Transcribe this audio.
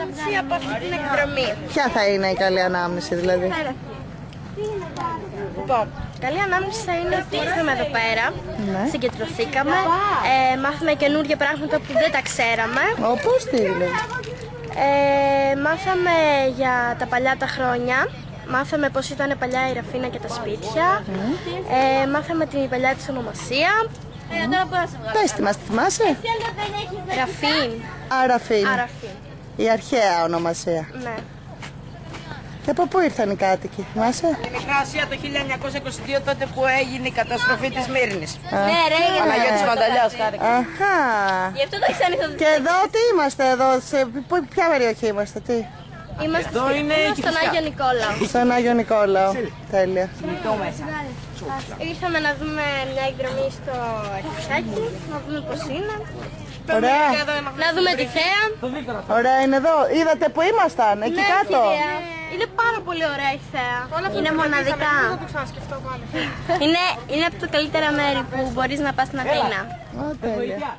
ανάμνηση από αυτή την εκδρομή. Ποια θα είναι η καλή ανάμνηση δηλαδή? Λοιπόν, καλή ανάμνηση θα είναι ότι ήρθαμε εδώ πέρα, συγκεντρωθήκαμε, μάθαμε καινούργια πράγματα που δεν τα ξέραμε. Όπως τι δηλαδή? Μάθαμε για τα παλιά τα χρόνια, μάθαμε πώς ήταν παλιά η Ραφίνα και τα σπίτια, μάθαμε την παλιά της ονομασία. Πες τη μας, τη θυμάσαι? Ραφίν. Ραφίν. Η αρχαία ονομασία. Ναι. Και από πού ήρθαν οι κάτοικοι, θυμάσαι? Η Μικρά Ασία το 1922, τότε που έγινε η καταστροφή της Μύρνης. Ναι, ρε, Παναγιώτης Μανταλιάς, χάρηκα. Αχα. Γι' αυτό το έχεις ανοιχτό. Και εδώ τι είμαστε εδώ, σε ποια περιοχή είμαστε, τι? Είμαστε Εδώ είναι στον Άγιο Νικόλαο. Στον Άγιο Νικόλαο. Τέλεια. Ήρθαμε να δούμε μια εκδρομή στο Αρχισάκι, να δούμε πώς είναι. Ωραία. Να δούμε τη θέα. Ωραία είναι εδώ. Είδατε που ήμασταν, εκεί κάτω. Είναι πάρα πολύ ωραία η θέα. Είναι μοναδικά. Είναι από τα καλύτερα μέρη που μπορείς να πας στην Αθήνα. Τέλεια.